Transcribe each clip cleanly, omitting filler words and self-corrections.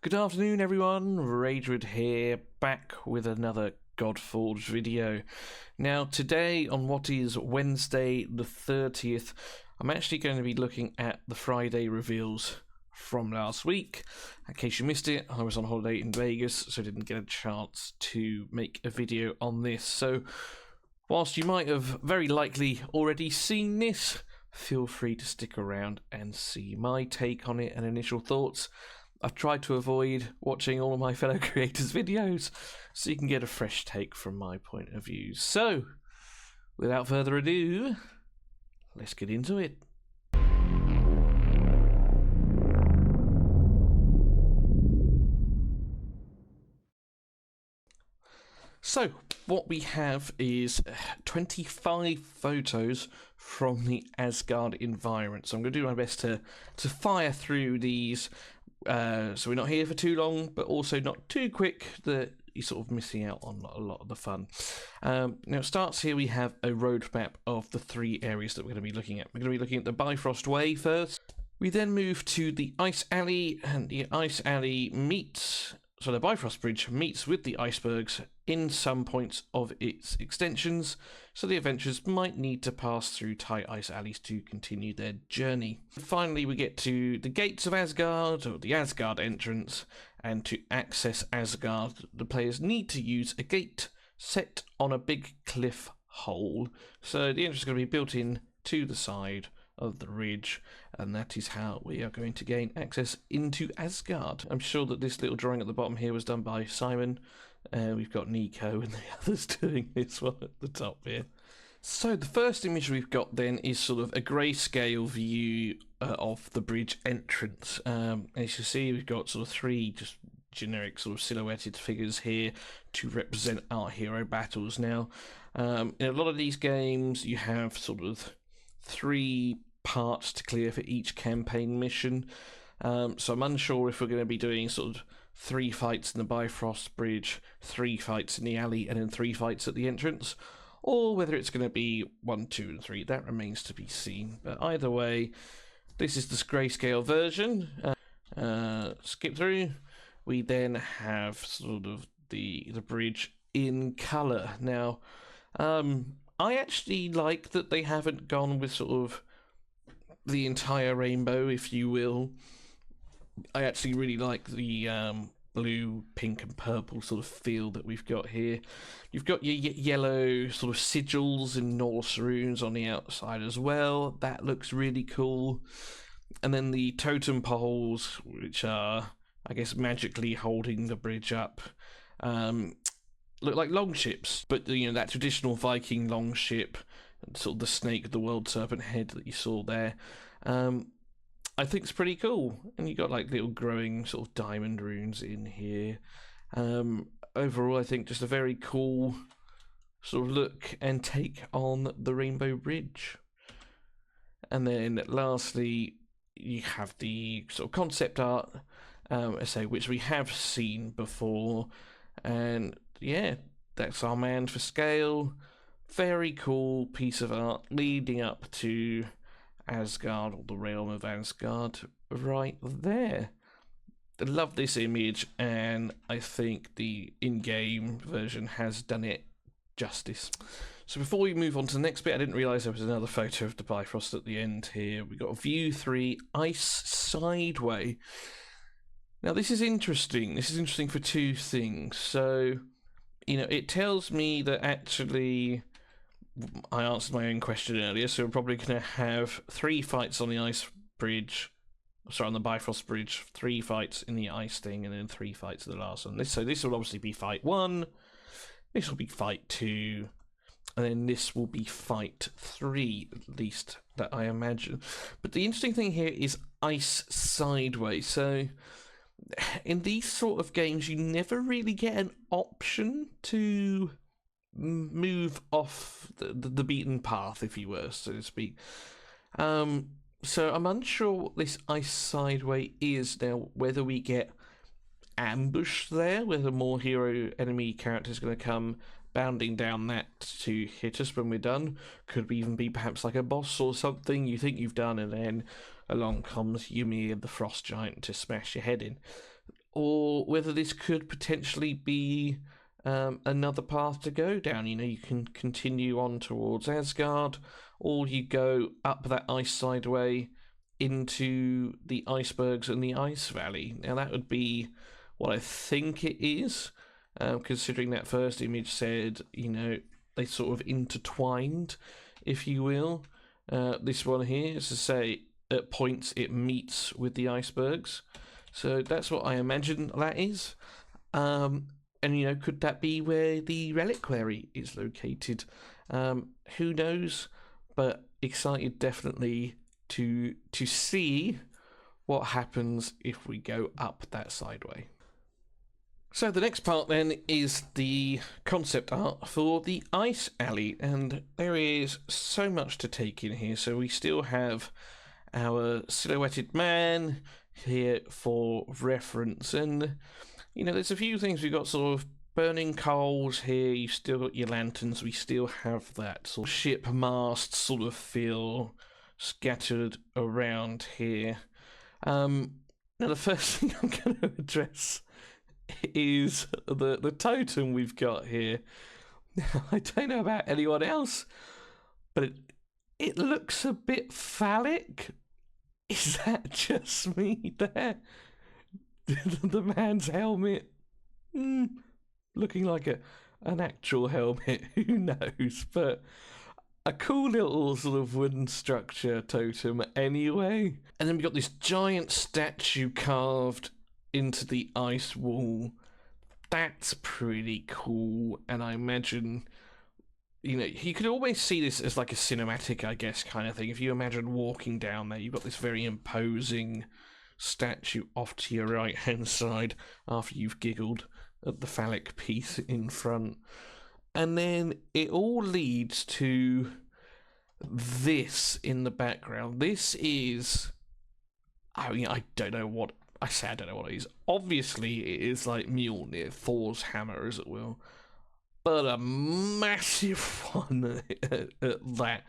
Good afternoon everyone, Ragewood here, back with another Godforged video. Now today, on what is Wednesday the 30th, I'm actually going to be looking at the Friday reveals from last week. In case you missed it, I was on holiday in Vegas, so didn't get a chance to make a video on this. So, whilst you might have very likely already seen this, feel free to stick around and see my take on it and initial thoughts. I've tried to avoid watching all of my fellow creators' videos, so you can get a fresh take from my point of view. So, without further ado, let's get into it. So, what we have is 25 photos from the Asgard environment. So I'm going to do my best to fire through these, so we're not here for too long, but also not too quick that you're sort of missing out on a lot of the fun. Now it starts here, we have a roadmap of the three areas that we're going to be looking at. We're going to be looking at the Bifrost Way first. We then move to the Ice Alley, and the Ice Alley meets... So the Bifrost Bridge meets with the icebergs in some points of its extensions, so the adventurers might need to pass through tight ice alleys to continue their journey. Finally, we get to the Gates of Asgard, or the Asgard entrance, and to access Asgard, the players need to use a gate set on a big cliff hole. So the entrance is going to be built in to the side of the ridge, and that is how we are going to gain access into Asgard. I'm sure that this little drawing at the bottom here was done by Simon. We've got Nico and the others doing this one at the top here. So the first image we've got then is sort of a grayscale view of the bridge entrance. As you see, we've got sort of three just generic sort of silhouetted figures here to represent our hero battles. Now, in a lot of these games, you have sort of three parts to clear for each campaign mission, so I'm unsure if we're going to be doing sort of 3 fights in the Bifrost Bridge, 3 fights in the alley, and then 3 fights at the entrance, or whether it's going to be 1, 2, and 3. That remains to be seen. But either way, this is the grayscale version. Skip through. We then have sort of the bridge in colour. Now, I actually like that they haven't gone with sort of the entire rainbow, if you will. I actually really like the blue, pink and purple sort of feel that we've got here. You've got your yellow sort of sigils and Norse runes on the outside as well. That looks really cool. And then the totem poles, which are, I guess, magically holding the bridge up, look like longships, but you know, that traditional Viking longship, sort of the snake, the world serpent head that you saw there, I think it's pretty cool. And you got like little growing sort of diamond runes in here. Overall, I think just a very cool sort of look and take on the Rainbow Bridge. And then lastly, you have the sort of concept art, I say, which we have seen before, and yeah, that's our man for scale. Very cool piece of art leading up to Asgard, or the realm of Asgard, right there. I love this image, and I think the in-game version has done it justice. So before we move on to the next bit, I didn't realise there was another photo of the Bifrost at the end here. We got view 3, Ice Sideway. Now this is interesting. This is interesting for 2 things. So, you know, it tells me that actually I answered my own question earlier, so we're probably going to have 3 fights on the ice bridge, sorry, on the Bifrost Bridge, 3 fights in the ice thing, and then 3 fights in the last one. So this will obviously be fight 1, this will be fight 2, and then this will be fight 3, at least, that I imagine. But the interesting thing here is Ice Sideway. So in these sort of games, you never really get an option to move off the beaten path, if you were, so to speak. So I'm unsure what this Ice Sideway is now, whether we get ambushed there, whether more hero enemy characters are going to come bounding down that to hit us when we're done. Could even be perhaps like a boss or something you think you've done, and then along comes Ymir the Frost Giant to smash your head in. or whether this could potentially be another path to go down. You know, you can continue on towards Asgard, or you go up that ice sideway into the icebergs and the ice valley. Now that would be what I think it is, considering that first image said, you know, they sort of intertwined, if you will. This one here, as I say, at points it meets with the icebergs. So that's what I imagine that is. And, you know, could that be where the reliquary is located? Who knows? But excited definitely to see what happens if we go up that sideway. So the next part then is the concept art for the ice alley, and there is so much to take in here. So we still have our silhouetted man here for reference, and you know, there's a few things. We've got sort of burning coals here, you've still got your lanterns, we still have that sort of ship mast sort of feel scattered around here. Now the first thing I'm going to address is the totem we've got here. I don't know about anyone else, but it looks a bit phallic. Is that just me there? The man's helmet looking like an actual helmet, who knows, but a cool little sort of wooden structure totem anyway. And then we've got this giant statue carved into the ice wall. That's pretty cool, and I imagine, you know, you could always see this as like a cinematic, I guess, kind of thing. If you imagine walking down there, you've got this very imposing statue off to your right hand side after you've giggled at the phallic piece in front, and then it all leads to this in the background. This is, I mean, I don't know what I don't know what it is. Obviously it is like Mjolnir, Thor's hammer, as it will, but a massive one at that,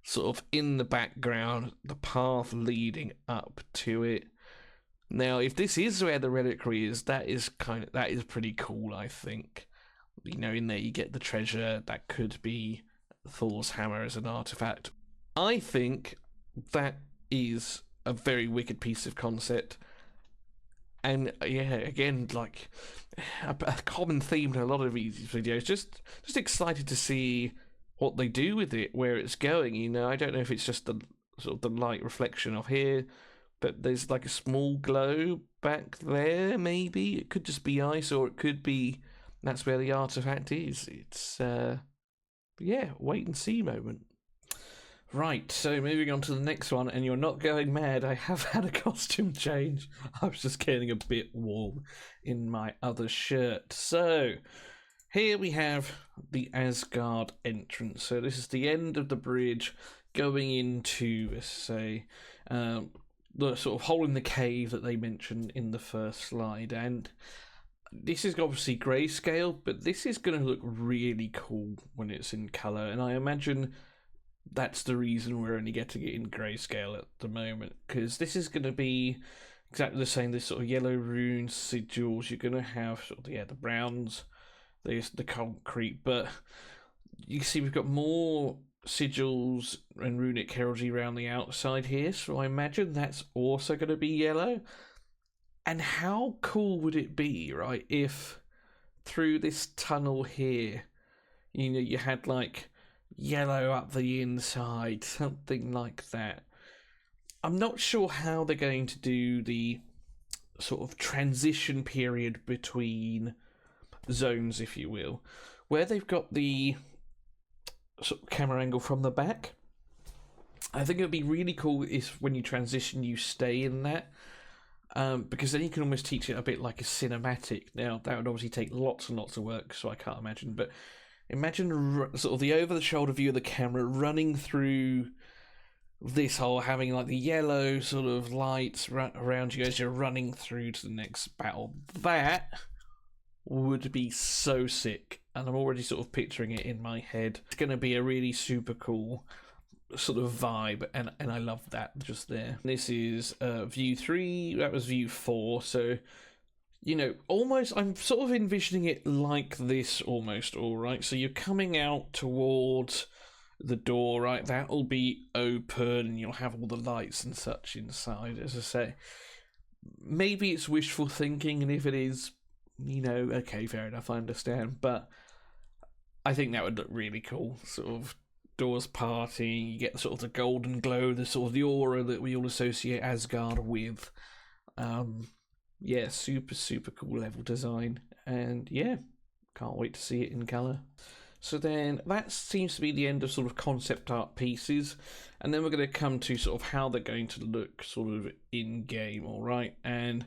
sort of in the background, the path leading up to it. Now, if this is where the reliquary is, that is pretty cool, I think. You know, in there you get the treasure. That could be Thor's hammer as an artifact. I think that is a very wicked piece of concept. And yeah, again, like a common theme in a lot of these videos, just excited to see what they do with it, where it's going. You know, I don't know if it's just the sort of the light reflection of here, but there's like a small glow back there, maybe. It could just be ice, or it could be that's where the artifact is. It's, yeah, wait and see moment. Right, so moving on to the next one, and you're not going mad, I have had a costume change. I was just getting a bit warm in my other shirt. So, here we have the Asgard entrance. So this is the end of the bridge going into, let's say, the sort of hole in the cave that they mentioned in the first slide. And this is obviously grayscale, but this is going to look really cool when it's in colour. And I imagine that's the reason we're only getting it in grayscale at the moment, because this is going to be exactly the same. This sort of yellow rune sigils. You're going to have sort of, the browns, there's the concrete, but you see we've got more sigils and runic heraldry around the outside here, so I imagine that's also going to be yellow. And how cool would it be, right, if through this tunnel here, you know, you had like yellow up the inside, something like that. I'm not sure how they're going to do the sort of transition period between zones, if you will, where they've got the sort of camera angle from the back. I think it would be really cool if when you transition you stay in that, because then you can almost teach it a bit like a cinematic. Now that would obviously take lots and lots of work, so I can't imagine, but imagine sort of the over-the-shoulder view of the camera running through this hole, having like the yellow sort of lights around you as you're running through to the next battle. That would be so sick, and I'm already sort of picturing it in my head. It's going to be a really super cool sort of vibe, and I love that just there. This is view 3, that was view 4, so almost, I'm sort of envisioning it like this almost, all right? So you're coming out towards the door, right? That'll be open and you'll have all the lights and such inside, as I say. Maybe it's wishful thinking, and if it is, okay, fair enough, I understand. But I think that would look really cool. Sort of doors parting, you get sort of the golden glow, the sort of the aura that we all associate Asgard with. Yeah, super, super cool level design. And yeah, can't wait to see it in colour. So then that seems to be the end of sort of concept art pieces. And then we're going to come to sort of how they're going to look sort of in game, all right? And,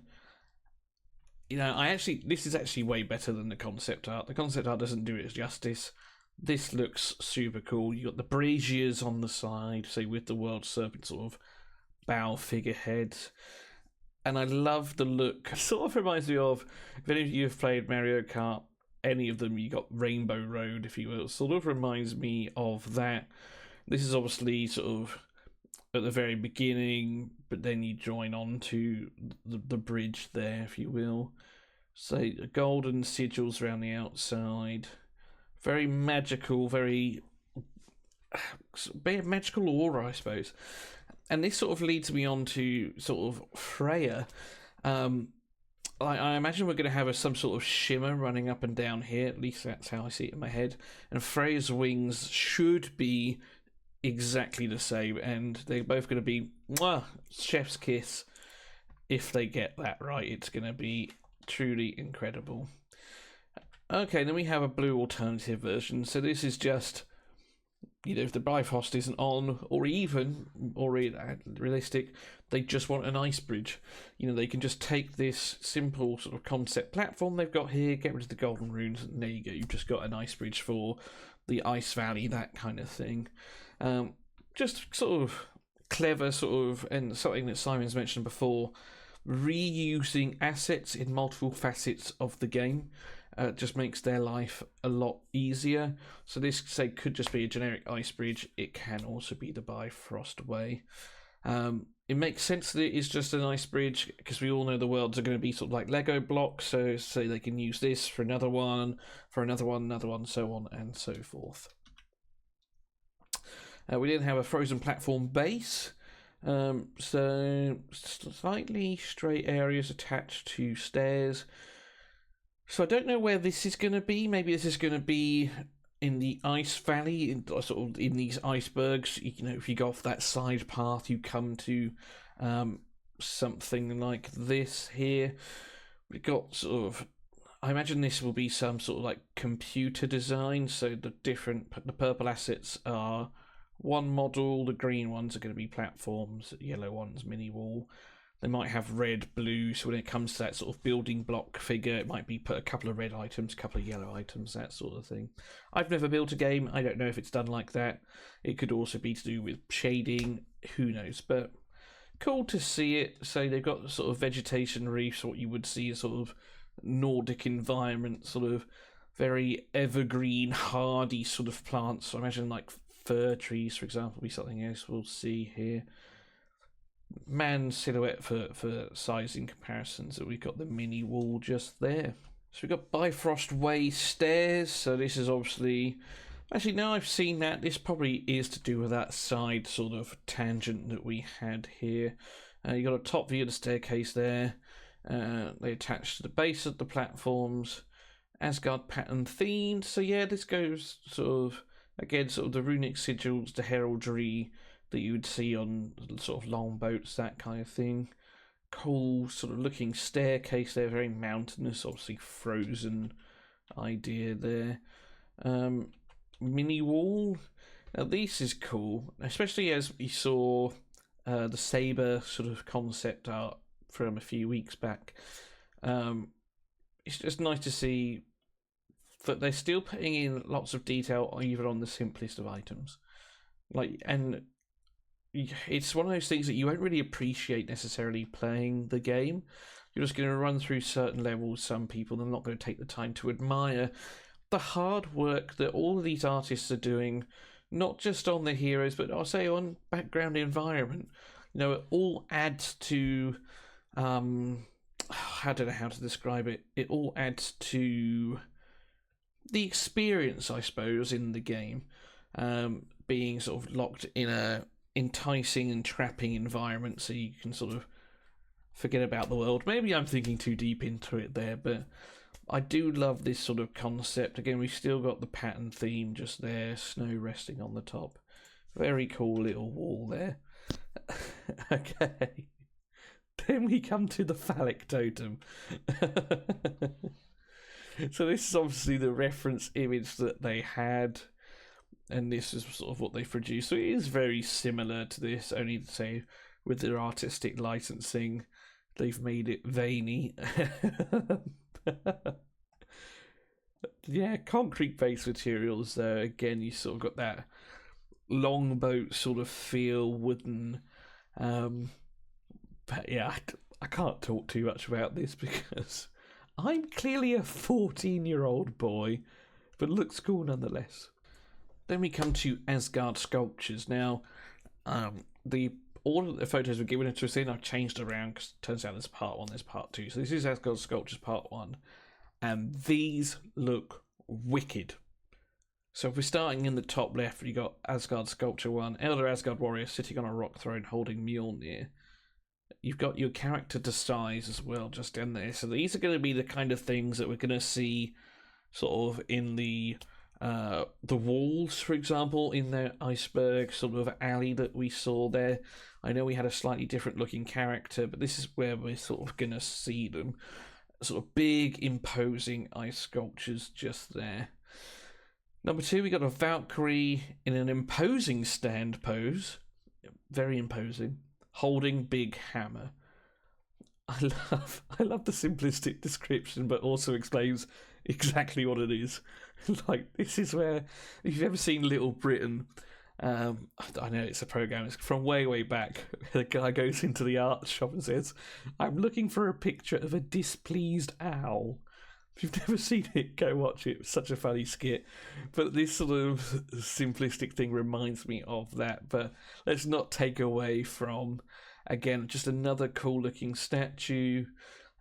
this is actually way better than the concept art. The concept art doesn't do it justice. This looks super cool. You got the braziers on the side, say with the World Serpent sort of bow figurehead. And I love the look. It sort of reminds me of, if any of you have played Mario Kart, any of them, you got Rainbow Road, if you will. It sort of reminds me of that. This is obviously sort of at the very beginning, but then you join on to the bridge there, if you will. So golden sigils around the outside. Very magical, very magical aura, I suppose. And this sort of leads me on to sort of Freya. I imagine we're going to have some sort of shimmer running up and down here. At least that's how I see it in my head. And Freya's wings should be exactly the same. And they're both going to be chef's kiss. If they get that right, it's going to be truly incredible. Okay, then we have a blue alternative version. So this is just, if the Bifrost isn't on, or even, or realistic, they just want an ice bridge. They can just take this simple sort of concept platform they've got here, get rid of the golden runes, and there you go. You've just got an ice bridge for the Ice Valley, that kind of thing. Just sort of clever, sort of, and something that Simon's mentioned before, reusing assets in multiple facets of the game. Just makes their life a lot easier. So this, say, could just be a generic ice bridge. It can also be the Bifrost Way. It makes sense that it is just an ice bridge, because we all know the worlds are going to be sort of like Lego blocks. So say they can use this for another one, so on and so forth. We then have a frozen platform base. So slightly straight areas attached to stairs. So I don't know where this is going to be. Maybe this is going to be in the Ice Valley, sort of in these icebergs. If you go off that side path, you come to something like this here. We've got sort of, I imagine this will be some sort of like computer design. So the purple assets are one model, the green ones are going to be platforms, the yellow ones mini wall. They might have red, blue, so when it comes to that sort of building block figure, it might be put a couple of red items, a couple of yellow items, that sort of thing. I've never built a game. I don't know if it's done like that. It could also be to do with shading. Who knows? But cool to see it. So they've got sort of vegetation reefs, what you would see as sort of Nordic environment, sort of very evergreen, hardy sort of plants. So I imagine like fir trees, for example, will be something else we'll see here. Man silhouette for sizing comparisons, that we've got the mini wall just there. So we've got Bifrost Way stairs. So this is obviously, actually now I've seen that, this probably is to do with that side sort of tangent that we had here. You got a top view of the staircase there. They attach to the base of the platforms. Asgard pattern themed. So yeah, this goes sort of, again, sort of the runic sigils, the heraldry that you would see on sort of longboats, that kind of thing. Cool sort of looking staircase there, very mountainous, obviously frozen idea there. Mini wall. Now this is cool, especially as we saw the Saber sort of concept art from a few weeks back. It's just nice to see that they're still putting in lots of detail even on the simplest of items. And it's one of those things that you won't really appreciate necessarily playing the game. You're just going to run through certain levels. Some people, they're not going to take the time to admire the hard work that all of these artists are doing, not just on the heroes, but I'll say on background environment. It all adds to I don't know how to describe it. It all adds to the experience, I suppose, in the game. Being sort of locked in a enticing and trapping environment, so you can sort of forget about the world. Maybe I'm thinking too deep into it there, but I do love this sort of concept. Again, we've still got the pattern theme just there, snow resting on the top. Very cool little wall there. Okay. Then we come to the phallic totem. So this is obviously the reference image that they had, and this is sort of what they produced. So it is very similar to this, only to say with their artistic licensing, they've made it veiny. Yeah, concrete-based materials there. Again, you sort of got that longboat sort of feel, wooden. But yeah, I can't talk too much about this because I'm clearly a 14-year-old boy, but looks cool nonetheless. Then we come to Asgard sculptures. Now, all of the photos were given to us in. I've changed around because it turns out there's part 1, there's part 2. So this is Asgard sculptures part 1, and these look wicked. So if we're starting in the top left, you got Asgard sculpture 1, Elder Asgard warrior sitting on a rock throne holding Mjolnir. You've got your character to size as well, just in there. So these are going to be the kind of things that we're going to see, sort of in the walls, for example, in the iceberg sort of alley that we saw there. I know we had a slightly different looking character, but this is where we're sort of going to see them. Sort of big, imposing ice sculptures just there. Number 2, we got a Valkyrie in an imposing stand pose. Very imposing. Holding big hammer. I love the simplistic description, but also explains exactly what it is. Like, this is where, if you've ever seen Little Britain, I know it's a program, it's from way back. The guy goes into the art shop and says, "I'm looking for a picture of a displeased owl." If you've never seen it, go watch it. It's such a funny skit. But this sort of simplistic thing reminds me of that. But let's not take away from, again, just another cool looking statue.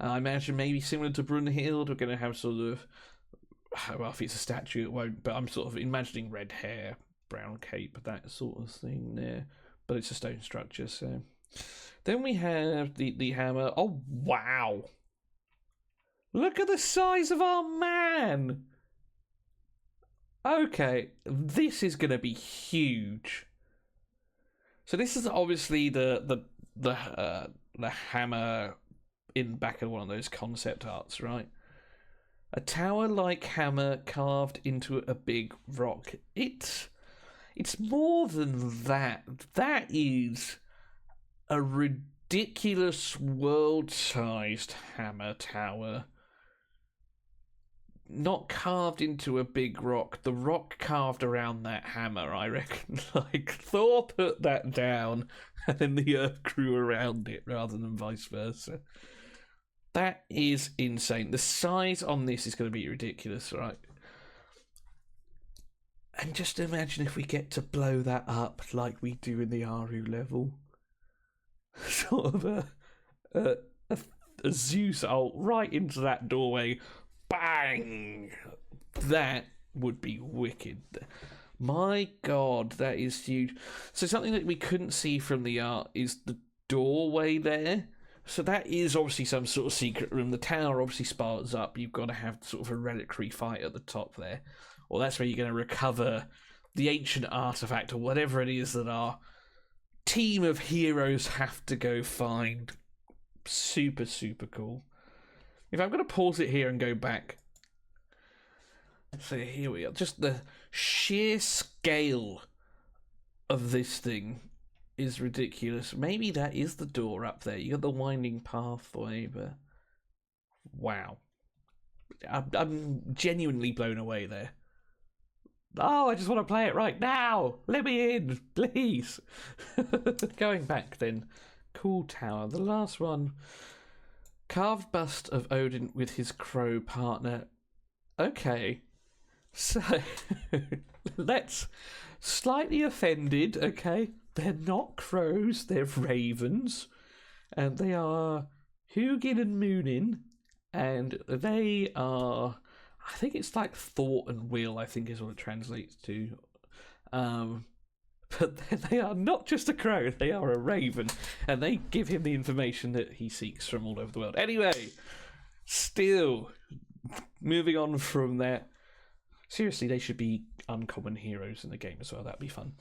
I imagine maybe similar to Brunhild. We're going to have sort of, well, if it's a statue, it won't. But I'm sort of imagining red hair, brown cape, that sort of thing there. But it's a stone structure, so. Then we have the hammer. Oh, wow. Look at the size of our man! Okay, this is going to be huge. So this is obviously the hammer in back of one of those concept arts, right? A tower-like hammer carved into a big rock. It's more than that. That is a ridiculous world-sized hammer tower. Not carved into a big rock, the rock carved around that hammer, I reckon. Like, Thor put that down, and then the earth grew around it, rather than vice versa. That is insane. The size on this is going to be ridiculous, right? And just imagine if we get to blow that up like we do in the Aru level. Sort of a Zeus ult right into that doorway. Bang! That would be wicked. My God, that is huge. So something that we couldn't see from the art is the doorway there. So that is obviously some sort of secret room. The tower obviously sparks up. You've got to have sort of a reliquary fight at the top there. Or that's where you're going to recover the ancient artifact or whatever it is that our team of heroes have to go find. Super, super cool. If I'm going to pause it here and go back. So here we are. Just the sheer scale of this thing is ridiculous. Maybe that is the door up there. You got the winding pathway, but wow. I'm genuinely blown away there. Oh, I just want to play it right now. Let me in, please. Going back then. Cool tower. The last one. Carved bust of Odin with his crow partner. Okay. So, let's slightly offended, okay? They're not crows, they're ravens. And they are Hugin and Munin. and they are, I think it's like thought and will, I think is what it translates to. Um, but they are not just a crow, they are a raven, and they give him the information that he seeks from all over the world. Anyway, still, moving on from that, seriously, they should be uncommon heroes in the game as well. That'd be fun.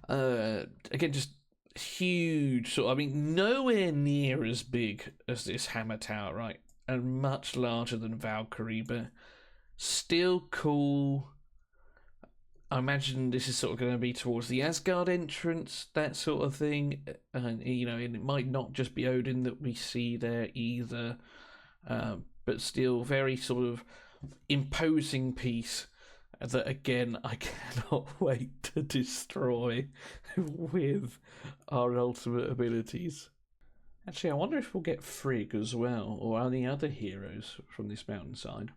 Again, just huge sort of, I mean, nowhere near as big as this hammer tower, right? And much larger than Valkyrie, but still cool. I imagine this is sort of going to be towards the Asgard entrance, that sort of thing. And, you know, and it might not just be Odin that we see there either. But still very sort of imposing piece that, again, I cannot wait to destroy with our ultimate abilities. Actually, I wonder if we'll get Frigg as well, or any other heroes from this mountainside.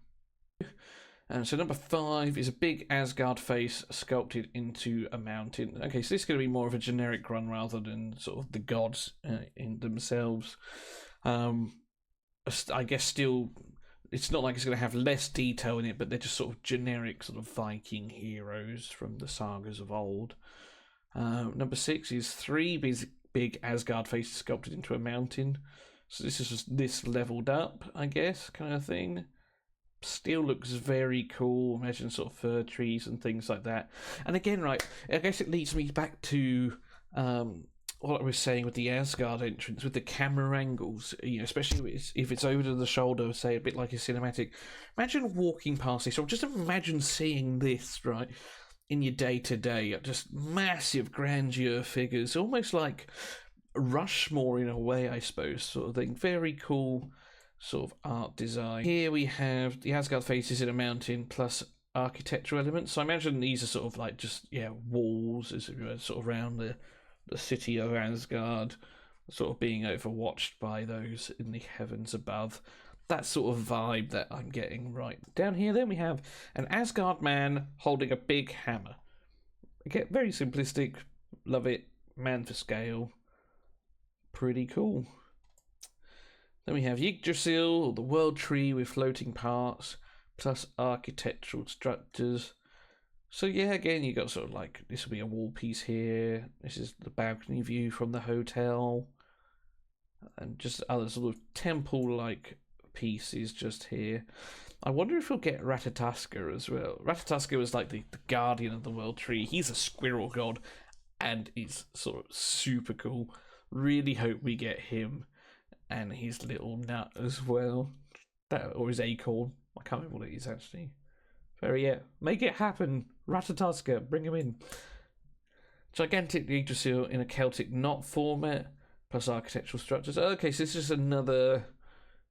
And so number 5 is a big Asgard face sculpted into a mountain. Okay, so this is going to be more of a generic run rather than sort of the gods in themselves. I guess still, it's not like it's going to have less detail in it, but they're just sort of generic sort of Viking heroes from the sagas of old. Number 6 is 3 big Asgard faces sculpted into a mountain. So this is just this leveled up, I guess, kind of thing. Still looks very cool. Imagine sort of fir trees and things like that. And again, right, I guess it leads me back to what I was saying with the Asgard entrance, with the camera angles, you know, especially if it's over the shoulder, say a bit like a cinematic. Imagine walking past this, or just imagine seeing this, right, in your day-to-day, just massive grandeur figures, almost like Rushmore in a way, I suppose, sort of thing. Very cool sort of art design. Here we have the Asgard faces in a mountain plus architectural elements. So I imagine these are sort of like just, yeah, walls, as it were, sort of around the city of Asgard, sort of being overwatched by those in the heavens above. That sort of vibe that I'm getting right. Down here then we have an Asgard man holding a big hammer. Again, very simplistic, love it, man for scale. Pretty cool. Then we have Yggdrasil, the world tree with floating parts, plus architectural structures. So yeah, again, you got sort of like, this will be a wall piece here. This is the balcony view from the hotel. And just other sort of temple-like pieces just here. I wonder if we'll get Ratatoskr as well. Ratatoskr was like the guardian of the world tree. He's a squirrel god, and he's sort of super cool. Really hope we get him and his little nut as well. That, or his acorn. I can't remember what it is actually. Very, yeah, make it happen. Ratatoskr, bring him in. Gigantic Yggdrasil in a Celtic knot format, plus architectural structures. Okay, so this is another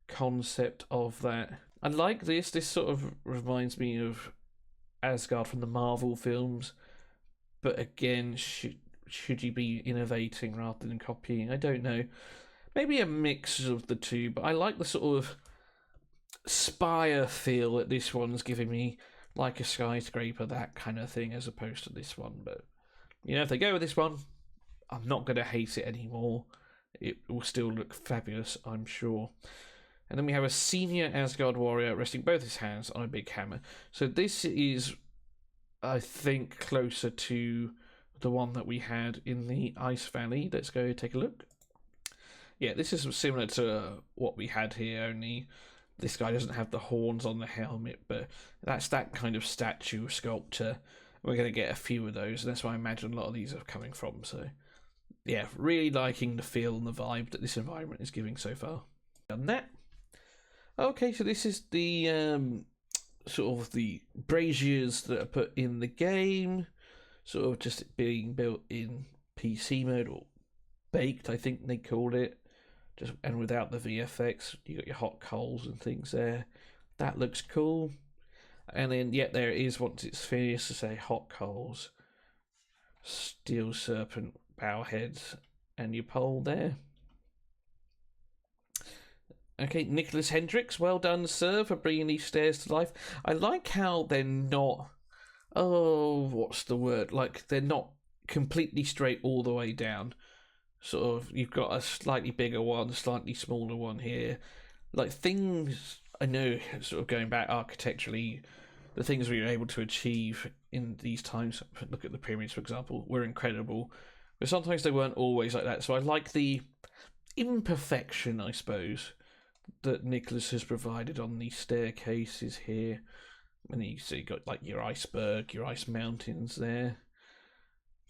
concept of that. I like this. This sort of reminds me of Asgard from the Marvel films. But again, should you be innovating rather than copying? I don't know. Maybe a mix of the two, but I like the sort of spire feel that this one's giving me, like a skyscraper, that kind of thing, as opposed to this one. But, you know, if they go with this one, I'm not going to hate it anymore. It will still look fabulous, I'm sure. And then we have a senior Asgard warrior resting both his hands on a big hammer. So this is, I think, closer to the one that we had in the Ice Valley. Let's go take a look. Yeah, this is similar to what we had here, only this guy doesn't have the horns on the helmet, but that's that kind of statue sculpture. We're going to get a few of those, and that's where I imagine a lot of these are coming from. So, yeah, really liking the feel and the vibe that this environment is giving so far. Done that. Okay, so this is the sort of the braziers that are put in the game, sort of just being built in PC mode, or baked, I think they called it. Just, and without the VFX, you got your hot coals and things there. That looks cool. And then, yeah, there it is once it's finished, to say hot coals, steel serpent bow heads, and your pole there. Okay, Nicholas Hendricks, well done, sir, for bringing these stairs to life. I like how they're not, what's the word? Like, they're not completely straight all the way down. Sort of, you've got a slightly bigger one, a slightly smaller one here. Like, things I know, sort of going back architecturally, the things we were able to achieve in these times, look at the pyramids, for example, were incredible. But sometimes they weren't always like that. So I like the imperfection, I suppose, that Nicholas has provided on these staircases here. And you see, got like your iceberg, your ice mountains there.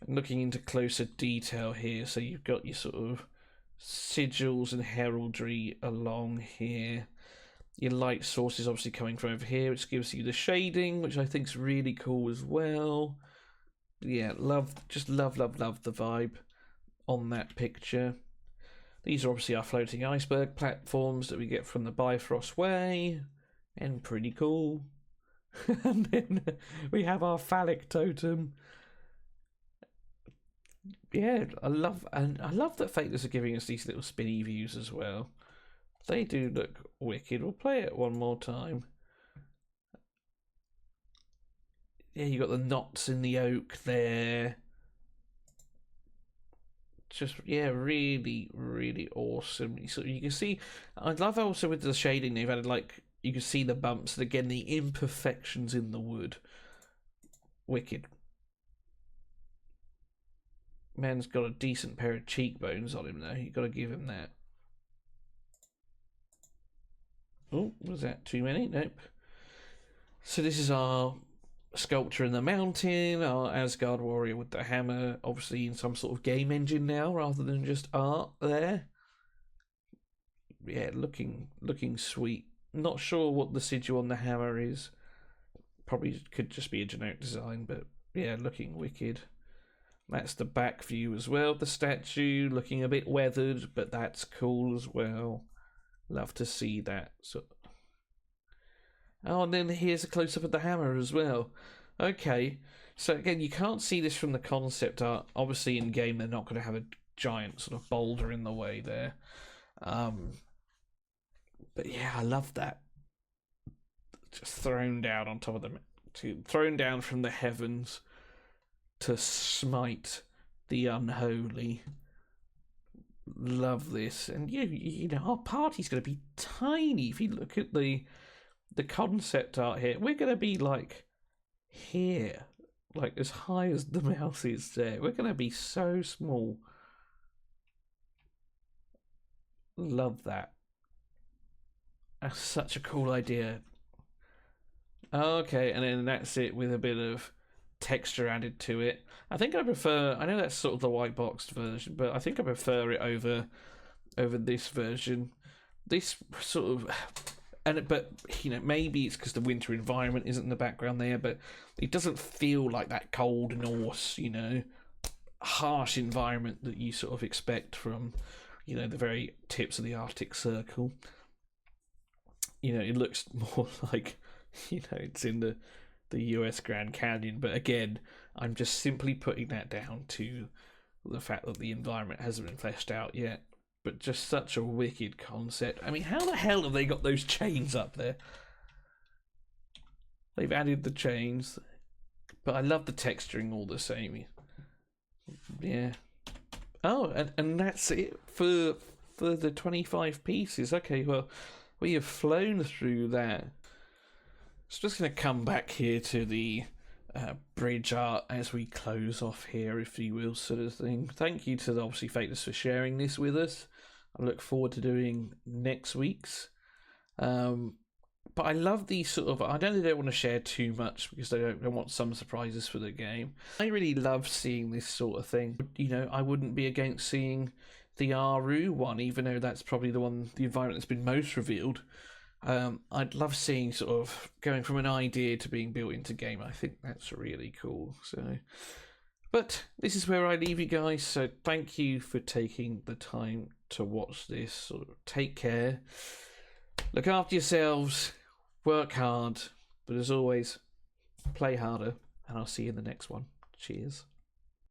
And looking into closer detail here, so you've got your sort of sigils and heraldry along here. Your light source is obviously coming from over here, which gives you the shading, which I think is really cool as well. Yeah, love the vibe on that picture. These are obviously our floating iceberg platforms that we get from the Bifrost Way, and pretty cool. And then we have our phallic totem. Yeah, I love that Fateless are giving us these little spinny views as well. They do look wicked. We'll play it one more time. Yeah, you got the knots in the oak there. Just, yeah, really, really awesome. So you can see, I love also with the shading they've added, like, you can see the bumps and again the imperfections in the wood. Wicked. Man's got a decent pair of cheekbones on him though. You got to give him that. Oh, was that too many? Nope. So this is our sculpture in the mountain, our Asgard warrior with the hammer, obviously in some sort of game engine now rather than just art there. Yeah, looking sweet. Not sure what the sigil on the hammer is. Probably could just be a generic design, but yeah, looking wicked. That's the back view as well. The statue looking a bit weathered, but that's cool as well. Love to see that. So, oh, and then here's a close-up of the hammer as well. Okay, so again, you can't see this from the concept art. Obviously, in game, they're not going to have a giant sort of boulder in the way there. But yeah, I love that. Just thrown down on top of them, thrown down from the heavens to smite the unholy. Love this. And you know, our party's going to be tiny. If you look at the concept art here, we're going to be like here, like as high as the mouse is there. We're going to be so small. Love that. That's such a cool idea. Okay, and then that's it with a bit of texture added to it. I think I prefer, I know that's sort of the white boxed version, but I think I prefer it over this version. This sort of, but you know, maybe it's because the winter environment isn't in the background there, but it doesn't feel like that cold Norse, you know, harsh environment that you sort of expect from, you know, the very tips of the Arctic Circle. You know, it looks more like, you know, it's in the US Grand Canyon, but again, I'm just simply putting that down to the fact that the environment hasn't been fleshed out yet. But just such a wicked concept. I mean, how the hell have they got those chains up there? They've added the chains, but I love the texturing all the same. Yeah. Oh, and that's it for the 25 pieces. Okay, well, we have flown through that. So just going to come back here to the bridge art as we close off here, if you will, sort of thing. Thank you to obviously Fateless for sharing this with us. I look forward to doing next week's. But I love these sort of, I don't think they want to share too much because they don't want some surprises for the game. I really love seeing this sort of thing. You know, I wouldn't be against seeing the Aru one, even though that's probably the environment that's been most revealed. I'd love seeing sort of going from an idea to being built into game. I think that's really cool. So, but this is where I leave you guys. So thank you for taking the time to watch this. Sort of take care, look after yourselves, work hard, but as always, play harder. And I'll see you in the next one. Cheers.